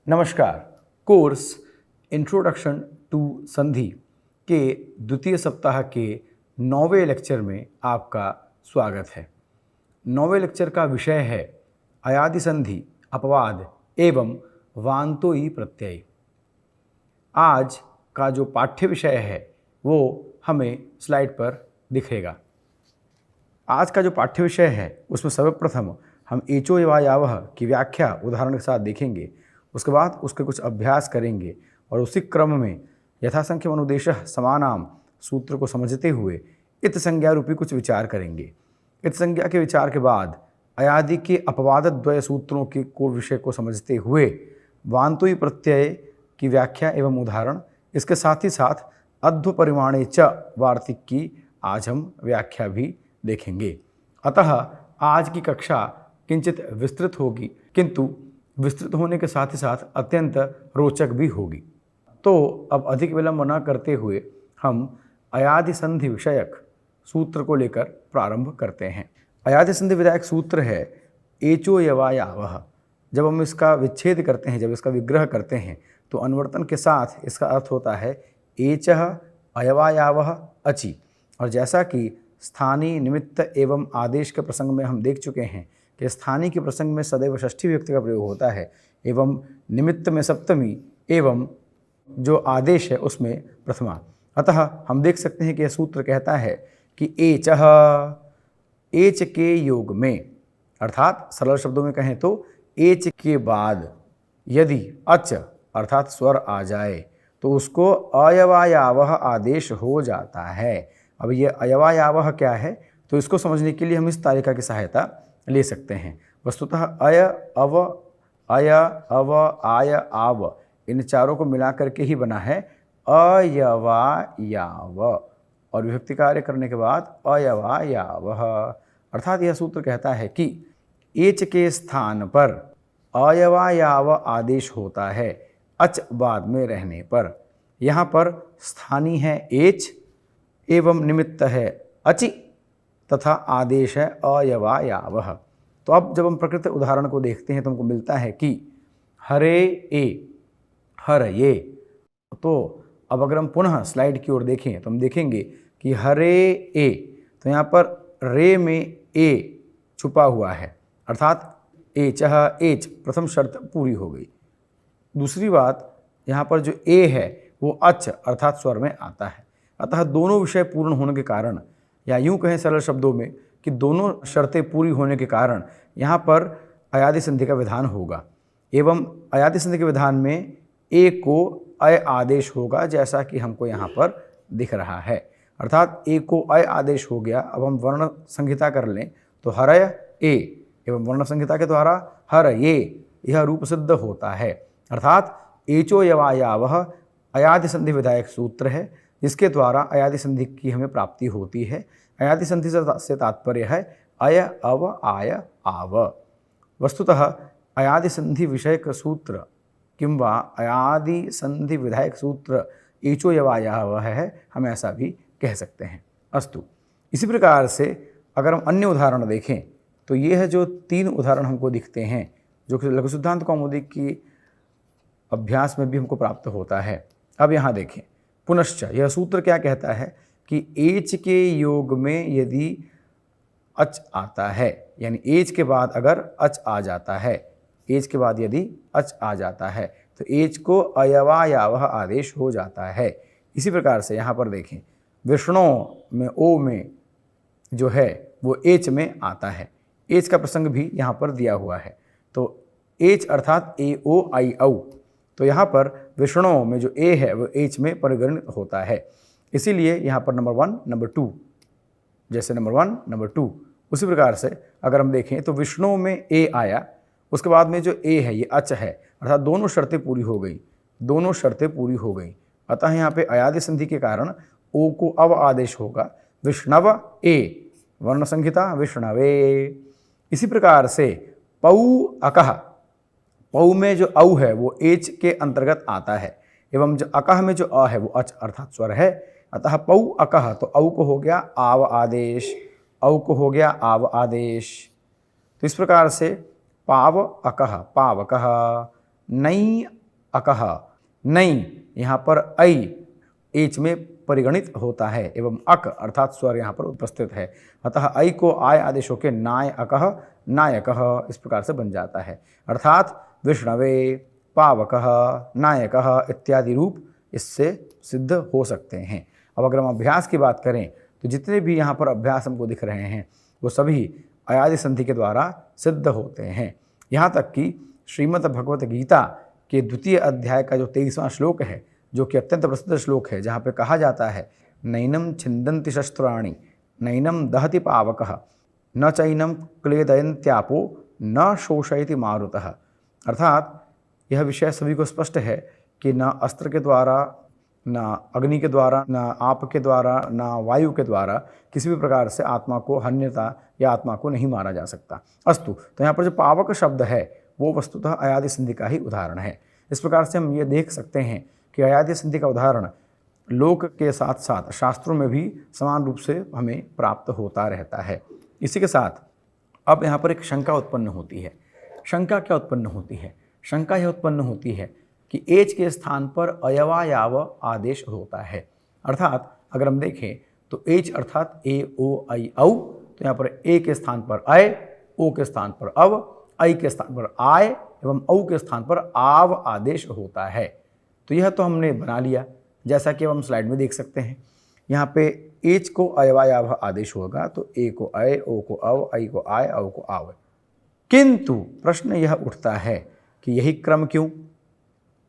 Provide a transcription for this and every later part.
नमस्कार। Course introduction to संधि के द्वितीय सप्ताह के 9वें लेक्चर में आपका स्वागत है। 9वें लेक्चर का विषय है अयादि संधि, अपवाद एवं वान्तोई प्रत्यय। आज का जो पाठ्य विषय है वो हमें स्लाइड पर दिखेगा। आज का जो पाठ्य विषय है उसमें सर्वप्रथम हम एचो एवा यावह की व्याख्या उदाहरण के साथ देखेंगे। उसके बाद उसके कुछ अभ्यास करेंगे और उसी क्रम में यथासंख्यम अनुदेशः समानाम सूत्र को समझते हुए इत संज्ञा रूपी कुछ विचार करेंगे। इत संज्ञा के विचार के बाद अयादि के अपवाद द्वय सूत्रों के विषय को समझते हुए वान्तोई प्रत्यय की व्याख्या एवं उदाहरण, इसके साथ ही साथ अध्व परिमाणे च वार्तिक की आज हम व्याख्या भी देखेंगे। अतः आज की कक्षा किंचित विस्तृत होगी, किंतु विस्तृत होने के साथ ही साथ अत्यंत रोचक भी होगी। तो अब अधिक विलंब न करते हुए हम अयादि संधि विषयक सूत्र को लेकर प्रारंभ करते हैं। अयादि संधि विधायक सूत्र है एचो यवा यावह। जब हम इसका विच्छेद करते हैं, जब इसका विग्रह करते हैं, तो अनुवर्तन के साथ इसका अर्थ होता है एचः अयवा यावह अचि। और जैसा कि स्थानीय, निमित्त एवं आदेश के प्रसंग में हम देख चुके हैं कि स्थानीय के प्रसंग में सदैव षष्ठी विभक्ति का प्रयोग होता है एवं निमित्त में सप्तमी एवं जो आदेश है उसमें प्रथमा। अतः हम देख सकते हैं कि यह सूत्र कहता है कि एचः, एच के योग में, अर्थात सरल शब्दों में कहें तो एच के बाद यदि अच अर्थात स्वर आ जाए तो उसको अयवायावह आदेश हो जाता है। अब ये अयवायावह क्या है, तो इसको समझने के लिए हम इस तालिका की सहायता ले सकते हैं। वस्तुतः अय, अव, आय, आव, इन चारों को मिलाकर के ही बना है अयवायाव, और विभक्ति कार्य करने के बाद अयवायावह। अर्थात यह सूत्र कहता है कि एच के स्थान पर अयवायाव आदेश होता है अच बाद में रहने पर। यहाँ पर स्थानीय है एच एवं निमित्त है अचि तथा आदेश है अयवायावह। तो अब जब हम प्रकृत उदाहरण को देखते हैं तो हमको मिलता है कि हरे ए, हर ये। तो अब अगर हम पुनः स्लाइड की ओर देखें तो हम देखेंगे कि हरे ए, तो यहाँ पर रे में ए छुपा हुआ है, अर्थात एचः एच, प्रथम शर्त पूरी हो गई। दूसरी बात, यहाँ पर जो ए है वो अच अर्थात स्वर में आता है। अतः दोनों विषय पूर्ण होने के कारण, या यूँ कहें सरल शब्दों में कि दोनों शर्तें पूरी होने के कारण यहाँ पर अयादि संधि का विधान होगा। एवं अयादि संधि के विधान में ए को अय आदेश होगा, जैसा कि हमको यहाँ पर दिख रहा है। अर्थात ए को अय आदेश हो गया। अब हम वर्ण संहिता कर लें तो हरय ए एवं वर्ण संहिता के द्वारा हर ये, यह रूप सिद्ध होता है। अर्थात एचो यवायावह अयादि संधि विधायक सूत्र है, जिसके द्वारा अयादि संधि की हमें प्राप्ति होती है। अयादि संधि से तात्पर्य है अय, अव, आय, आव। वस्तुतः अयादि संधि विषयक सूत्र किंवा अयादि संधि विधायक सूत्र एचो यवायावह है, हम ऐसा भी कह सकते हैं। अस्तु, इसी प्रकार से अगर हम अन्य उदाहरण देखें तो ये है जो 3 उदाहरण हमको दिखते हैं, जो कि लघु सिद्धांत कौमुदी की अभ्यास में भी हमको प्राप्त होता है। अब यहाँ देखें, पुनश्च यह सूत्र क्या कहता है कि एच के योग में यदि अच आता है, यानी एच के बाद अगर अच आ जाता है, एच के बाद यदि अच आ जाता है तो एच को अयवायावह आदेश हो जाता है। इसी प्रकार से यहाँ पर देखें, विष्णु में ओ में जो है वो एच में आता है। एच का प्रसंग भी यहाँ पर दिया हुआ है, तो एच अर्थात ए ओ आई औ। तो यहाँ पर विष्णु में जो ए है वो एच में परिगणित होता है। इसीलिए यहाँ पर नंबर 1, नंबर 2, जैसे नंबर 1, नंबर 2, उसी प्रकार से अगर हम देखें तो विष्णु में ए आया, उसके बाद में जो ए है ये अच है, अर्थात दोनों शर्तें पूरी हो गई, दोनों शर्तें पूरी हो गई। अतः यहाँ पे अयादि संधि के कारण ओ को अव आदेश होगा, विष्णव ए, वर्ण संहिता विष्णवे। इसी प्रकार से पौ अकह, पौ में जो औ है वो एच के अंतर्गत आता है, एवं जो अकह में जो अ है वो अच अर्थात स्वर है। अतः पौ अकह, तो औ को हो गया आव आदेश, औ को हो गया आव आदेश। तो इस प्रकार से पाव अकह पावकः, नई अकह, नई यहाँ पर ऐ एच में परिगणित होता है एवं अक अर्थात स्वर यहाँ पर उपस्थित है, अतः ऐ को आय आदेश होकर नाय अकह नायकः इस प्रकार से बन जाता है। अर्थात विष्णवे, पावकः, नायकः इत्यादि रूप इससे सिद्ध हो सकते हैं। अब अगर हम अभ्यास की बात करें तो जितने भी यहाँ पर अभ्यास हमको दिख रहे हैं वो सभी अयादि संधि के द्वारा सिद्ध होते हैं। यहाँ तक कि श्रीमद् भगवत गीता के द्वितीय अध्याय का जो 23वां श्लोक है, जो कि अत्यंत प्रसिद्ध श्लोक है, जहाँ पे कहा जाता है नैनम छिन्दन्ति शस्त्राणि नैनम दहति पावकः न चैनम क्लेदयन्त्यापो न शोषयति मारुतः। अर्थात यह विषय सभी को स्पष्ट है कि न अस्त्र के द्वारा, न अग्नि के द्वारा, न आप के द्वारा, न वायु के द्वारा किसी भी प्रकार से आत्मा को हन्यता या आत्मा को नहीं मारा जा सकता। अस्तु, तो यहाँ पर जो पावक शब्द है वो वस्तुतः अयादि संधि का ही उदाहरण है। इस प्रकार से हम ये देख सकते हैं कि अयादि संधि का उदाहरण लोक के साथ साथ शास्त्रों में भी समान रूप से हमें प्राप्त होता रहता है। इसी के साथ अब यहाँ पर एक शंका उत्पन्न होती है। शंका क्या उत्पन्न होती है? शंका यह उत्पन्न होती है कि एच के स्थान पर अयवायाव आदेश होता है। अर्थात अगर हम देखें तो एच अर्थात ए ओ ऐ औ, तो यहाँ पर ए के स्थान पर अय, ओ के स्थान पर अव, ऐ के स्थान पर आय एवं औ के स्थान पर आव आदेश होता है। तो यह तो हमने बना लिया, जैसा कि अब हम स्लाइड में देख सकते हैं। यहाँ पे एच को अयवायाव आदेश होगा तो ए को अय, ओ को अव, ऐ को आय, औ को आव। किंतु प्रश्न यह उठता है कि यही क्रम क्यों?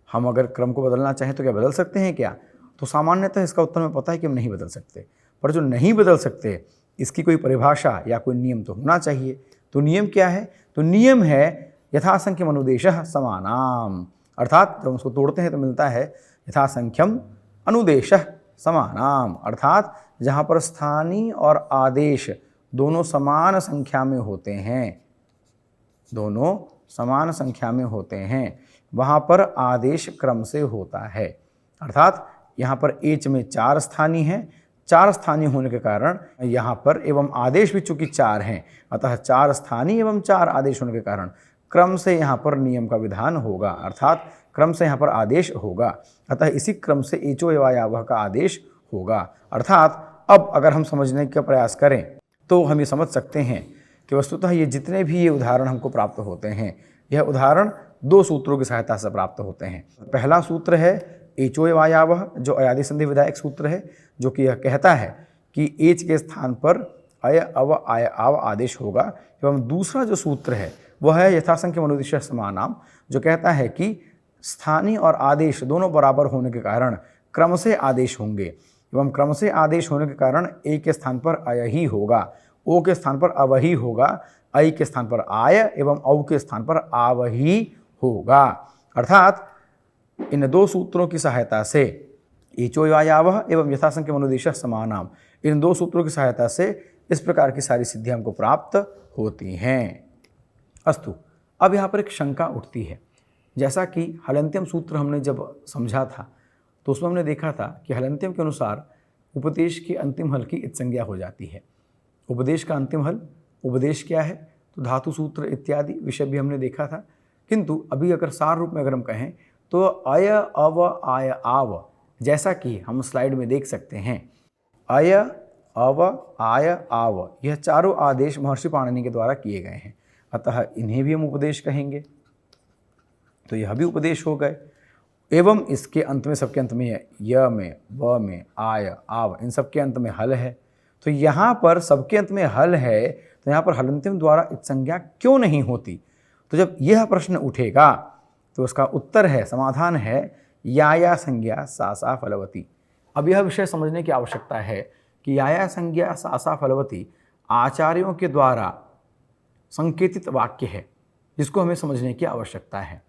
हम अगर क्रम को बदलना चाहें तो क्या बदल सकते हैं क्या? तो सामान्यतः इसका उत्तर में पता है कि हम नहीं बदल सकते, पर जो नहीं बदल सकते इसकी कोई परिभाषा या कोई नियम तो होना चाहिए। तो नियम क्या है? तो नियम है यथासंख्यम अनुदेशः समानाम। अर्थात जब उसको तोड़ते हैं तो मिलता है यथासंख्यम अनुदेशः समानाम। अर्थात जहाँ पर स्थानीय और आदेश दोनों समान संख्या में होते हैं, दोनों समान संख्या में होते हैं, वहाँ पर आदेश क्रम से होता है। अर्थात यहाँ पर एच में 4 स्थानीय हैं, 4 स्थानीय होने के कारण यहाँ पर एवं आदेश भी चूंकि 4 हैं, अतः 4 स्थानीय एवं 4 आदेश होने के कारण क्रम से यहाँ पर नियम का विधान होगा, अर्थात क्रम से यहाँ पर आदेश होगा। अतः इसी क्रम से एचो एवायावह का आदेश होगा। अर्थात अब अगर हम समझने का प्रयास करें तो हम ये समझ सकते हैं कि वस्तुतः ये जितने भी ये उदाहरण हमको प्राप्त होते हैं, यह उदाहरण 2 सूत्रों की सहायता से प्राप्त होते हैं। पहला सूत्र है एचो एवायावह, जो अयादि संधि विधायक सूत्र है, जो कि यह कहता है कि एच के स्थान पर अय अव आय आव आदेश होगा। एवं दूसरा जो सूत्र है वह है यथासंख्यम अनुदेशः समानाम, जो कहता है कि स्थानीय और आदेश दोनों बराबर होने के कारण क्रम से आदेश होंगे, एवं क्रम से आदेश होने के कारण ए के स्थान पर अय ही होगा, ओ के स्थान पर अव ही होगा, ऐ के स्थान पर आय एवं औ के स्थान पर आव ही होगा। अर्थात इन 2 सूत्रों की सहायता से एचो एवायावह एवं यथासंख्यम अनुदेशः समानाम, इन 2 सूत्रों की सहायता से इस प्रकार की सारी सिद्धियां हमको प्राप्त होती हैं। अस्तु, अब यहाँ पर एक शंका उठती है। जैसा कि हलन्त्यम सूत्र हमने जब समझा था तो उसमें हमने देखा था कि हलन्त्यम के अनुसार उपदेश की अंतिम हल की इत्संज्ञा हो जाती है। उपदेश का अंतिम हल उपदेश क्या है? तो धातु सूत्र इत्यादि विषय भी हमने देखा था। किंतु अभी अगर सार रूप में अगर हम कहें तो अय अव आय आव, जैसा कि हम स्लाइड में देख सकते हैं, अय अव आय आव यह चारों आदेश महर्षि पाणिनि के द्वारा किए गए हैं, अतः इन्हें भी हम उपदेश कहेंगे। तो यह भी उपदेश हो गए। एवं इसके अंत में, सबके अंत में य में, व में, आय आव, इन सबके अंत में हल है। तो यहाँ पर सबके अंत में हल है, तो यहाँ पर हलन्त्यम द्वारा इत्संज्ञा क्यों नहीं होती? तो जब यह प्रश्न उठेगा तो उसका उत्तर है, समाधान है या संज्ञा सा सा फलवती। अब यह विषय समझने की आवश्यकता है कि या संज्ञा सा सा फलवती आचार्यों के द्वारा संकेतित वाक्य है, जिसको हमें समझने की आवश्यकता है।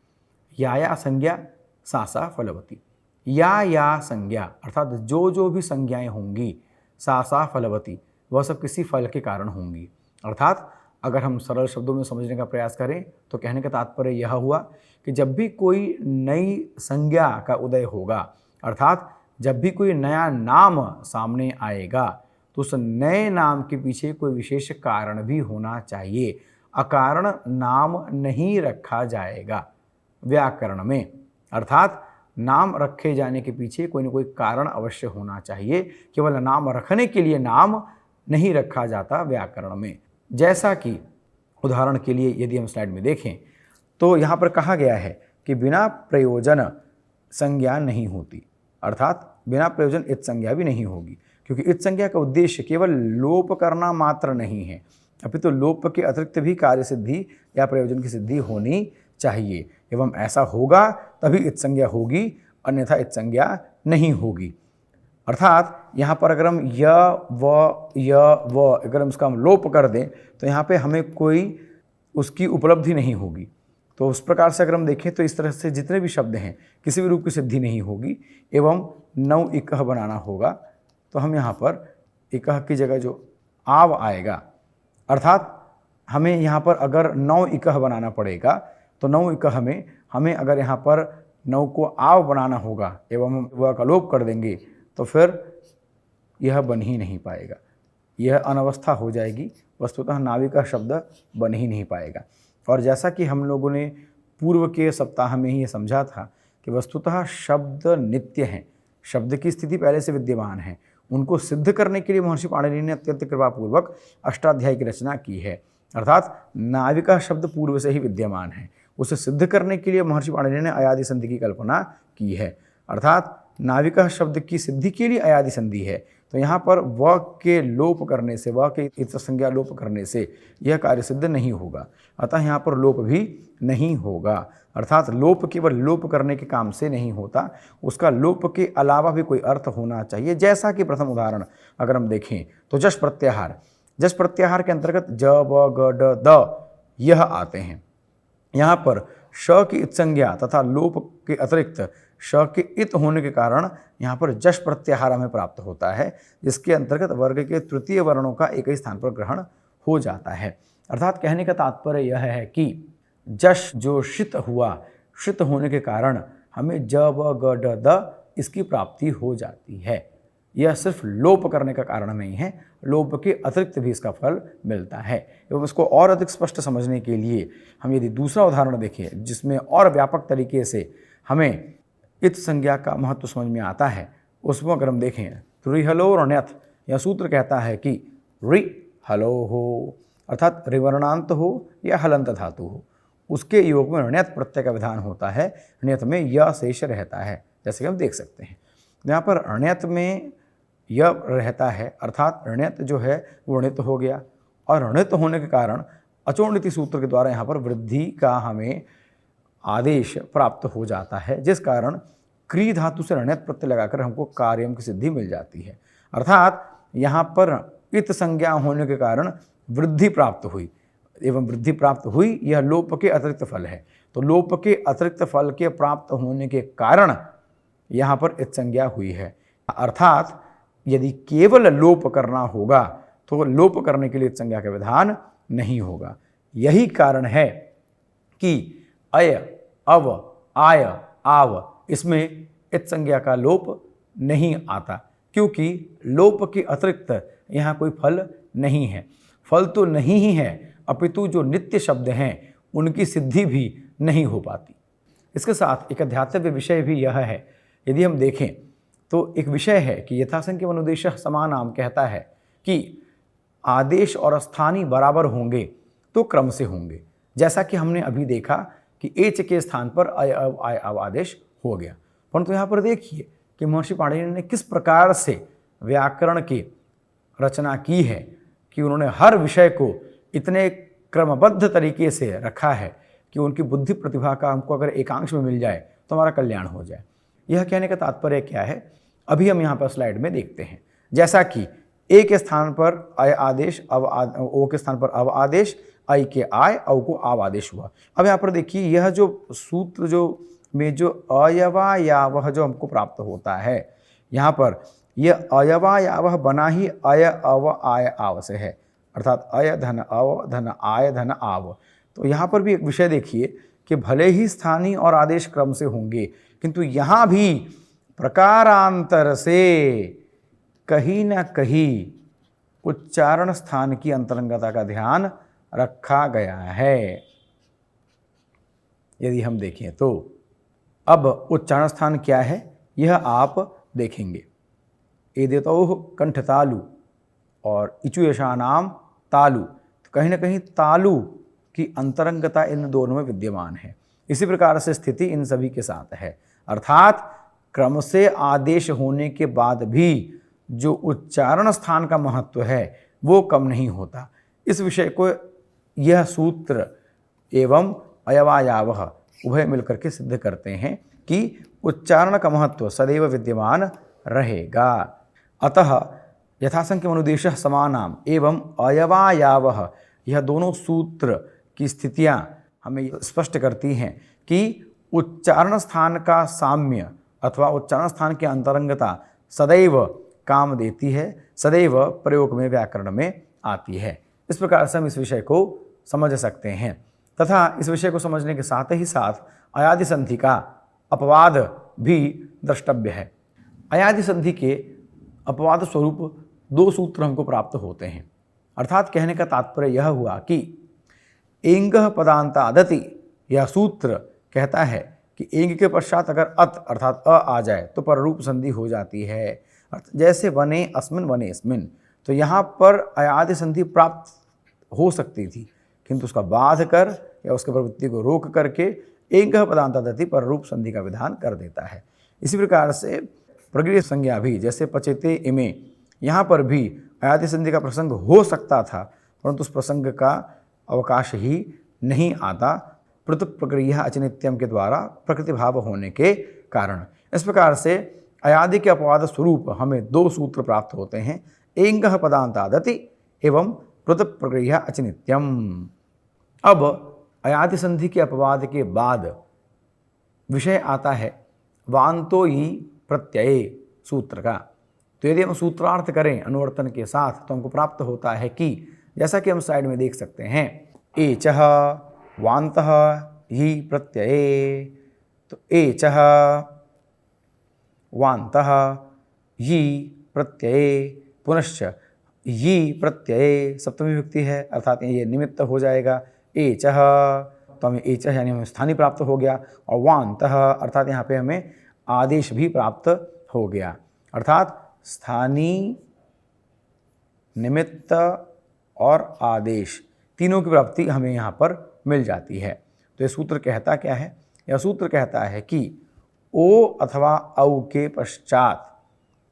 या संज्ञा सा सा फलवती, या संज्ञा अर्थात जो भी संज्ञाएं होंगी, सा सा फलवती वह सब किसी फल के कारण होंगी। अर्थात अगर हम सरल शब्दों में समझने का प्रयास करें तो कहने का तात्पर्य यह हुआ कि जब भी कोई नई संज्ञा का उदय होगा, अर्थात जब भी कोई नया नाम सामने आएगा, तो उस नए नाम के पीछे कोई विशेष कारण भी होना चाहिए। अकारण नाम नहीं रखा जाएगा। व्याकरण में। अर्थात नाम रखे जाने के पीछे कोई न कोई कारण अवश्य होना चाहिए, केवल नाम रखने के लिए नाम नहीं रखा जाता व्याकरण में। जैसा कि उदाहरण के लिए यदि हम स्लाइड में देखें तो यहाँ पर कहा गया है कि बिना प्रयोजन संज्ञा नहीं होती, अर्थात बिना प्रयोजन इत संज्ञा भी नहीं होगी, क्योंकि इत संज्ञा का उद्देश्य केवल लोप करना मात्र नहीं है, अपितु लोप के अतिरिक्त भी कार्य सिद्धि या प्रयोजन की सिद्धि होनी चाहिए, एवं ऐसा होगा तभी इत संज्ञा होगी, अन्यथा इत संज्ञा नहीं होगी। अर्थात यहाँ पर अगर हम य व अगर हम इसका हम लोप कर दें तो यहाँ पे हमें कोई उसकी उपलब्धि नहीं होगी। तो उस प्रकार से अगर हम देखें तो इस तरह से जितने भी शब्द हैं किसी भी रूप की सिद्धि नहीं होगी, एवं नौ इकह बनाना होगा। तो हम यहाँ पर इकह की जगह जो आव आएगा, अर्थात हमें यहाँ पर अगर नौ इकह बनाना पड़ेगा तो नौ इकह में हमें अगर यहाँ पर नौ को आव बनाना होगा एवं हम वह का लोप कर देंगे तो फिर यह बन ही नहीं पाएगा, यह अनवस्था हो जाएगी, वस्तुतः नाविका शब्द बन ही नहीं पाएगा। और जैसा कि हम लोगों ने पूर्व के सप्ताह में ही ये समझा था कि वस्तुतः शब्द नित्य हैं, शब्द की स्थिति पहले से विद्यमान है, उनको सिद्ध करने के लिए महर्षि पाणिनि ने अत्यंत कृपापूर्वक अष्टाध्यायी की रचना की है। अर्थात नाविका शब्द पूर्व से ही विद्यमान है, उसे सिद्ध करने के लिए महर्षि पाणिनि ने अयादि संधि की कल्पना की है। अर्थात नाविका शब्द की सिद्धि के लिए अयादि संधि है, तो यहाँ पर व के लोप करने से, व के इत संज्ञा लोप करने से यह कार्य सिद्ध नहीं होगा, अतः यहाँ पर लोप भी नहीं होगा। अर्थात लोप केवल लोप करने के काम से नहीं होता, उसका लोप के अलावा भी कोई अर्थ होना चाहिए। जैसा कि प्रथम उदाहरण अगर हम देखें तो जश प्रत्याहार, जश प्रत्याहार के अंतर्गत ज ब ग ड द यह आते हैं। यहाँ पर श की इत संज्ञा तथा लोप के अतिरिक्त श के इत होने के कारण यहाँ पर जश प्रत्याहार हमें प्राप्त होता है, जिसके अंतर्गत वर्ग के तृतीय वर्णों का एक ही स्थान पर ग्रहण हो जाता है। अर्थात कहने का तात्पर्य यह है कि जश जो शित हुआ, शित होने के कारण हमें ज ब ग ड द इसकी प्राप्ति हो जाती है। यह सिर्फ लोप करने का कारण नहीं है, लोप के अतिरिक्त भी इसका फल मिलता है। एवं इसको और अधिक स्पष्ट समझने के लिए हम यदि दूसरा उदाहरण देखें जिसमें और व्यापक तरीके से हमें इत संज्ञा का महत्व समझ में आता है, उसमें अगर हम देखें तो रिहलो रणयथ, यह सूत्र कहता है कि रि हलो हो, अर्थात रिवर्णांत हो या हलंत धातु हो, उसके योग में ऋण्यत प्रत्यय का विधान होता है, ऋण्यत में य शेष रहता है, जैसे कि हम देख सकते हैं। यहाँ पर ऋण्यत में य रहता है, अर्थात ऋण्यत जो है वो ऋणित हो गया, और ऋणित होने के कारण अचोणिति सूत्र के द्वारा यहाँ पर वृद्धि का हमें आदेश प्राप्त हो जाता है, जिस कारण क्री धातु से ऋण्यत प्रत्यय लगाकर हमको कार्यम की सिद्धि मिल जाती है। अर्थात यहाँ पर इत संज्ञा होने के कारण वृद्धि प्राप्त हुई, एवं वृद्धि प्राप्त हुई यह लोप के अतिरिक्त फल है। तो लोप के अतिरिक्त फल के प्राप्त होने के कारण यहाँ पर इत संज्ञा हुई है। अर्थात यदि केवल लोप करना होगा तो लोप करने के लिए इत संज्ञा का विधान नहीं होगा। यही कारण है कि अय अव आय आव इसमें इत संज्ञा का लोप नहीं आता, क्योंकि लोप के अतिरिक्त यहाँ कोई फल नहीं है। फल तो नहीं ही है, अपितु जो नित्य शब्द हैं उनकी सिद्धि भी नहीं हो पाती। इसके साथ एक अध्यात्म विषय भी यह है, यदि हम देखें तो एक विषय है कि यथासंख्य अनुदेश समानाम कहता है कि आदेश और स्थानीय बराबर होंगे तो क्रम से होंगे। जैसा कि हमने अभी देखा कि एच के स्थान पर अय अव आय अव आदेश हो गया, परंतु यहाँ पर देखिए कि महर्षि पाणिनि ने किस प्रकार से व्याकरण की रचना की है कि उन्होंने हर विषय को इतने क्रमबद्ध तरीके से रखा है कि उनकी बुद्धि प्रतिभा का हमको अगर एकांश में मिल जाए तो हमारा कल्याण हो जाए। यह कहने का तात्पर्य क्या है, अभी हम यहाँ पर स्लाइड में देखते हैं। जैसा कि ए के स्थान पर अय आदेश, ओ के स्थान पर अव आदेश, आई के आय, औ को आव आदेश हुआ। अब यहाँ पर देखिए यह जो सूत्र जो में जो अयवा यावह जो हमको प्राप्त होता है, यहाँ पर यह अयवा यावह बना ही अय अव आय आव से है, अर्थात अय धन अव धन आय धन आव। तो यहाँ पर भी एक विषय देखिए कि भले ही स्थानीय और आदेश क्रम से होंगे, किंतु यहाँ भी प्रकारांतर से कहीं न कहीं उच्चारण स्थान की अंतरंगता का ध्यान रखा गया है। यदि हम देखें तो अब उच्चारण स्थान क्या है यह आप देखेंगे। एदेतौः कंठ तालु और इचुयशा नाम तालु, तो कहीं ना कहीं तालु की अंतरंगता इन दोनों में विद्यमान है। इसी प्रकार से स्थिति इन सभी के साथ है, अर्थात क्रम से आदेश होने के बाद भी जो उच्चारण स्थान का महत्व है वो कम नहीं होता। इस विषय को यह सूत्र एवं अयवायावह उभय मिलकर के सिद्ध करते हैं कि उच्चारण का महत्व सदैव विद्यमान रहेगा। अतः यथासंख्यम अनुदेशः समानाम एवं अयवायावह, यह दोनों सूत्र की स्थितियां हमें स्पष्ट करती हैं कि उच्चारण स्थान का साम्य अथवा उच्चारण स्थान की अंतरंगता सदैव काम देती है, सदैव प्रयोग में व्याकरण में आती है। इस प्रकार से हम इस विषय को समझ सकते हैं तथा इस विषय को समझने के साथ ही साथ अयादि संधि का अपवाद भी द्रष्टव्य है। अयादि संधि के अपवाद स्वरूप दो सूत्र हमको प्राप्त होते हैं, अर्थात कहने का तात्पर्य यह हुआ कि एंगः पदांतादति, यह सूत्र कहता है कि एंग के पश्चात अगर अत अर्थात अ आ जाए तो पररूप संधि हो जाती है। जैसे वने अस्मिन वने अस्मिन, तो यहाँ पर अयादि संधि प्राप्त हो सकती थी, किंतु उसका बाध कर या उसके प्रवृत्ति को रोक करके एंगः पदांतादति पररूप संधि का विधान कर देता है। इसी प्रकार से प्रगृह्य संज्ञा भी, जैसे पचेते इमे, यहाँ पर भी अयादि संधि का प्रसंग हो सकता था, परंतु उस प्रसंग का अवकाश ही नहीं आता पृथक प्रक्रिया अचिनित्यम के द्वारा प्रकृति भाव होने के कारण। इस प्रकार से अयादि के अपवाद स्वरूप हमें दो सूत्र प्राप्त होते हैं, एंगः पदांतादति एवं पृथक प्रक्रिया अचिनित्यम। अब अयादि संधि के अपवाद के बाद विषय आता है वांतो ही प्रत्यय सूत्र का। तो यदि हम सूत्रार्थ करें अनुवर्तन के साथ तो हमको प्राप्त होता है कि जैसा कि हम साइड में देख सकते हैं, एचः वान्तः ही प्रत्यये, तो एचः वान्तः ही प्रत्यये, पुनश्च ही प्रत्यये सप्तमी विभक्ति है, अर्थात ये निमित्त हो जाएगा। एचः, तो हमें एचः यानी हमें स्थानीय प्राप्त हो गया, और वान्तः अर्थात यहाँ पे हमें आदेश भी प्राप्त हो गया, अर्थात स्थानीय, निमित्त और आदेश तीनों की प्राप्ति हमें यहाँ पर मिल जाती है। तो यह सूत्र कहता क्या है? यह सूत्र कहता है कि ओ अथवा औ के पश्चात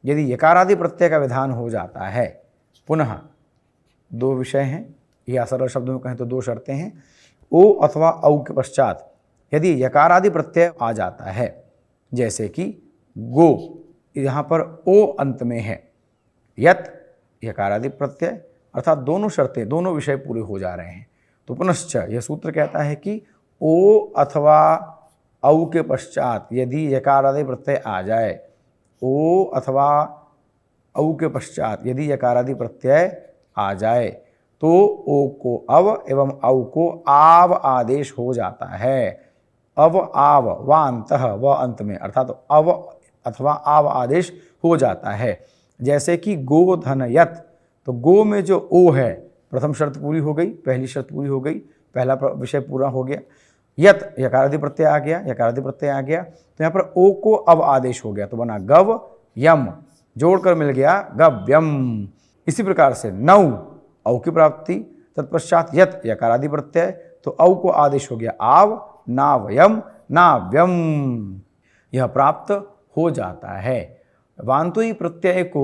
यदि यकारादि प्रत्यय का विधान हो जाता है, पुनः दो विषय हैं, या सरल शब्दों में कहें तो दो शर्तें हैं। ओ अथवा औ के पश्चात यदि यकारादि प्रत्यय आ जाता है, जैसे कि गो, यहाँ पर ओ अंत में है, यत यकारादि प्रत्यय, अर्थात दोनों शर्तें, दोनों विषय पूरे हो जा रहे हैं। तो पुनश्च यह सूत्र कहता है कि ओ अथवा औ के पश्चात यदि यकारादि प्रत्यय आ जाए, ओ अथवा औ के पश्चात यदि यकारादि प्रत्यय आ जाए तो ओ को अव एवं औ को आव आदेश हो जाता है। अव आव वान्तः व अंत में, अर्थात तो अव अथवा आव आदेश हो जाता है। जैसे कि गो धन यत, तो गो में जो ओ है प्रथम शर्त पूरी हो गई, पहली शर्त पूरी हो गई, पहला विषय पूरा हो गया। यत यकारादि प्रत्यय आ गया, यकारादि प्रत्यय आ गया, तो यहाँ पर ओ को अब आदेश हो गया, तो बना गव यम, जोड़कर मिल गया गव्यम। इसी प्रकार से नौ औ की प्राप्ति, तत्पश्चात यत यकारादि प्रत्यय, तो औ को आदेश हो गया आव, नावयम नाव्यम, यह प्राप्त हो जाता है। वान्तोई प्रत्यय को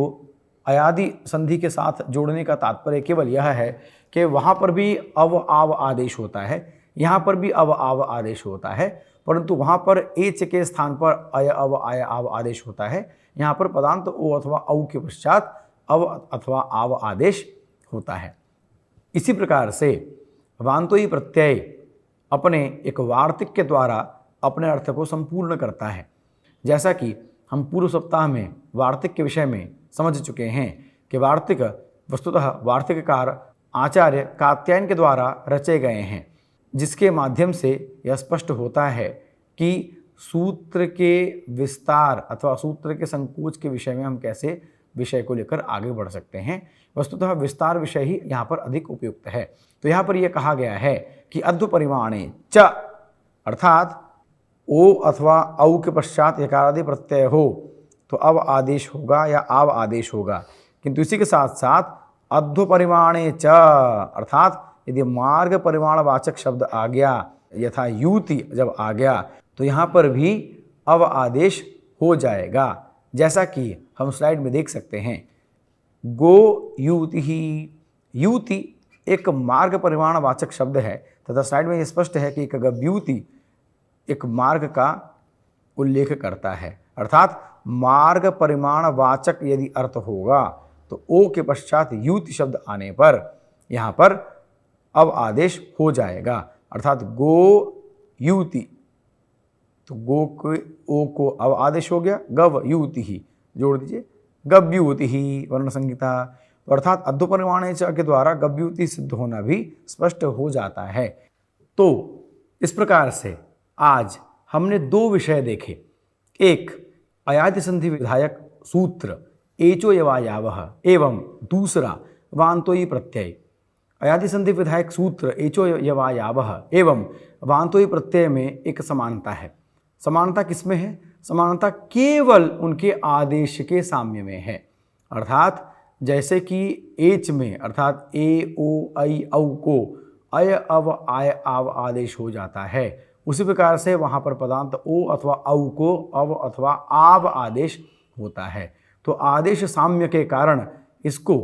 अयादि संधि के साथ जोड़ने का तात्पर्य केवल यह है कि वहाँ पर भी अव आव आदेश होता है, यहाँ पर भी अव आव आदेश होता है, परंतु वहाँ पर एच के स्थान पर अय अव आय आव आदेश होता है, यहाँ पर पदांत ओ अथवा औ के पश्चात अव अथवा आव आदेश होता है। इसी प्रकार से वान्तोई प्रत्यय अपने एक वार्तिक के द्वारा अपने अर्थ को संपूर्ण करता है। जैसा कि हम पूर्व सप्ताह में वार्तिक के विषय में समझ चुके हैं कि वार्तिक वस्तुतः वार्तिककार आचार्य कात्यायन के द्वारा रचे गए हैं, जिसके माध्यम से यह स्पष्ट होता है कि सूत्र के विस्तार अथवा सूत्र के संकोच के विषय में हम कैसे विषय को लेकर आगे बढ़ सकते हैं। वस्तुतः विस्तार विषय ही यहाँ पर अधिक उपयुक्त है। तो यहाँ पर यह कहा गया है कि अध्व परिमाणे च, अर्थात ओ अथवा औ के पश्चात यकारादि प्रत्यय हो तो अब आदेश होगा या आव आदेश होगा। किंतु इसी के साथ साथ अध्व परिमाणे च, अर्थात यदि मार्ग परिमाणवाचक शब्द आ गया यथा यूति जब आ गया तो यहाँ पर भी अव आदेश हो जाएगा। जैसा कि हम स्लाइड में देख सकते हैं, गो यूति ही, यूति एक मार्ग परिमाणवाचक शब्द है तथा स्लाइड में यह स्पष्ट है कि एक गव्यूति एक मार्ग का उल्लेख करता है। अर्थात मार्ग परिमाणवाचक यदि अर्थ होगा तो ओ के पश्चात यूति शब्द आने पर यहाँ पर अब आदेश हो जाएगा। अर्थात गो यूति, तो गो को ओ को अब आदेश हो गया, गव यूति ही जोड़ दीजिए, गव्यूति ही वर्ण संहिता। तो अर्थात अध्व परिमाणे च के द्वारा गव्यूति सिद्ध होना भी स्पष्ट हो जाता है। तो इस प्रकार से आज हमने दो विषय देखे, एक अयाति संधि विधायक सूत्र एचो यवा यावः एवं दूसरा वान्तोयी प्रत्यय। अयाति संधि विधायक सूत्र एचो यवा यावः एवं वान्तोयी प्रत्यय में एक समानता है। समानता किसमें है? समानता केवल उनके आदेश के साम्य में है। अर्थात जैसे कि एच में अर्थात ए ओ ऐ औ को अय अव आय आव आदेश हो जाता है, उसी प्रकार से वहाँ पर पदांत ओ अथवा औ को अव अथवा आव आदेश होता है। तो आदेश साम्य के कारण इसको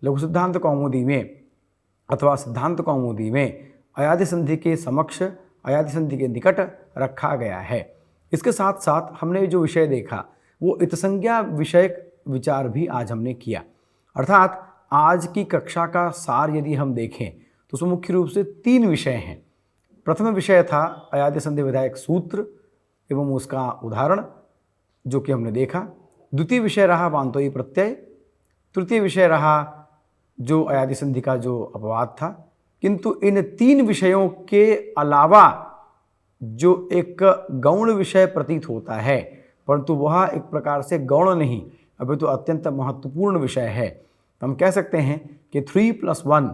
लघु सिद्धांत कौमुदी में अथवा सिद्धांत कौमुदी में अयाति संधि के समक्ष, अयाति संधि के निकट रखा गया है। इसके साथ साथ हमने जो विषय देखा वो इतसंज्ञा विषयक विचार भी आज हमने किया। अर्थात आज की कक्षा का सार यदि हम देखें तो उसमें मुख्य रूप से तीन विषय हैं। प्रथम विषय था अयाति संधि विधायक सूत्र एवं उसका उदाहरण जो कि हमने देखा। द्वितीय विषय रहा वान्तोयी प्रत्यय। तृतीय विषय रहा जो अयाति संधि का जो अपवाद था। किंतु इन तीन विषयों के अलावा जो एक गौण विषय प्रतीत होता है, परंतु वह एक प्रकार से गौण नहीं अपितु तो अत्यंत महत्वपूर्ण विषय है। तो हम कह सकते हैं कि 3+1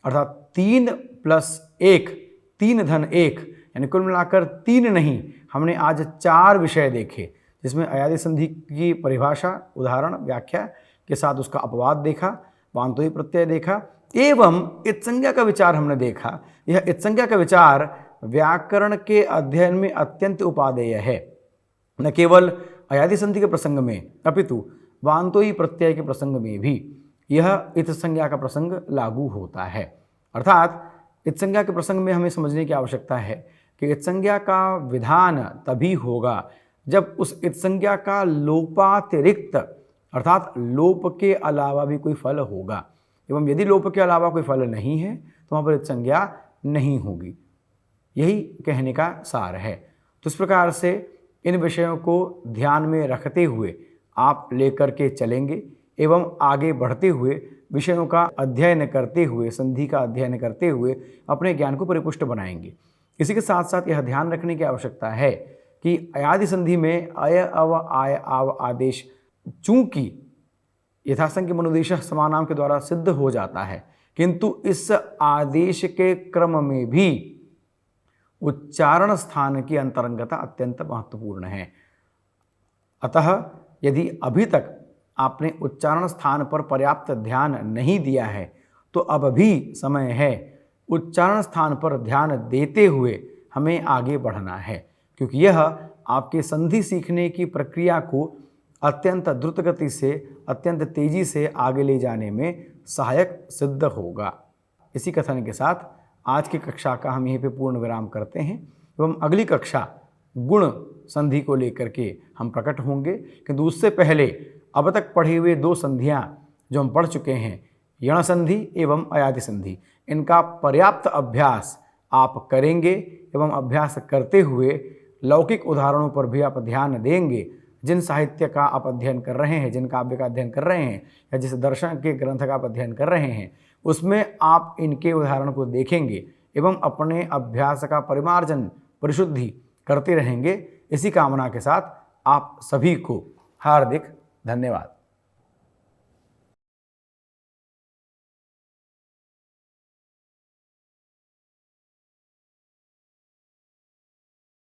अर्थात 3+1, 3 धन 1 यानी कुल मिलाकर 3 नहीं, हमने आज 4 विषय देखे, जिसमें अयाति संधि की परिभाषा, उदाहरण, व्याख्या के साथ उसका अपवाद देखा, वान्तोयी प्रत्यय देखा एवं इत्संज्ञा का विचार हमने देखा। यह इत्संज्ञा का विचार व्याकरण के अध्ययन में अत्यंत उपादेय है, न केवल अयाति संधि के प्रसंग में अपितु वान्तोयी प्रत्यय के प्रसंग में भी यह इत्संज्ञा का प्रसंग लागू होता है। अर्थात इत्संज्ञा के प्रसंग में हमें समझने की आवश्यकता है कि इत्संज्ञा का विधान तभी होगा जब उस इत्संज्ञा का लोपातिरिक्त अर्थात लोप के अलावा भी कोई फल होगा, एवं यदि लोप के अलावा कोई फल नहीं है तो वहाँ पर इत्संज्ञा नहीं होगी। यही कहने का सार है। तो इस प्रकार से इन विषयों को ध्यान में रखते हुए आप लेकर के चलेंगे एवं आगे बढ़ते हुए विषयों का अध्ययन करते हुए, संधि का अध्ययन करते हुए अपने ज्ञान को परिपुष्ट बनाएंगे। इसी के साथ साथ यह ध्यान रखने की आवश्यकता है कि अयाति संधि में अय अव आय आव आदेश चूंकि यथासंख्य मनुदेश समानाम के द्वारा सिद्ध हो जाता है, किंतु इस आदेश के क्रम में भी उच्चारण स्थान की अंतरंगता अत्यंत महत्वपूर्ण है। अतः यदि अभी तक आपने उच्चारण स्थान पर पर्याप्त ध्यान नहीं दिया है तो अब भी समय है उच्चारण स्थान पर ध्यान देते हुए हमें आगे बढ़ना है, क्योंकि यह आपके संधि सीखने की प्रक्रिया को अत्यंत द्रुत गति से, अत्यंत तेजी से आगे ले जाने में सहायक सिद्ध होगा। इसी कथन के साथ आज की कक्षा का हम यहीं पे पूर्ण विराम करते हैं एवं अगली कक्षा गुण संधि को लेकर के हम प्रकट होंगे। किंतु उससे पहले अब तक पढ़े हुए 2 संधियाँ जो हम पढ़ चुके हैं, यण संधि एवं अयाति संधि, इनका पर्याप्त अभ्यास आप करेंगे एवं अभ्यास करते हुए लौकिक उदाहरणों पर भी आप ध्यान देंगे। जिन साहित्य का आप अध्ययन कर रहे हैं, जिन काव्य का अध्ययन कर रहे हैं या जिस दर्शन के ग्रंथ का आप अध्ययन कर रहे हैं, उसमें आप इनके उदाहरण को देखेंगे एवं अपने अभ्यास का परिमार्जन, परिशुद्धि करते रहेंगे। इसी कामना के साथ आप सभी को हार्दिक धन्यवाद।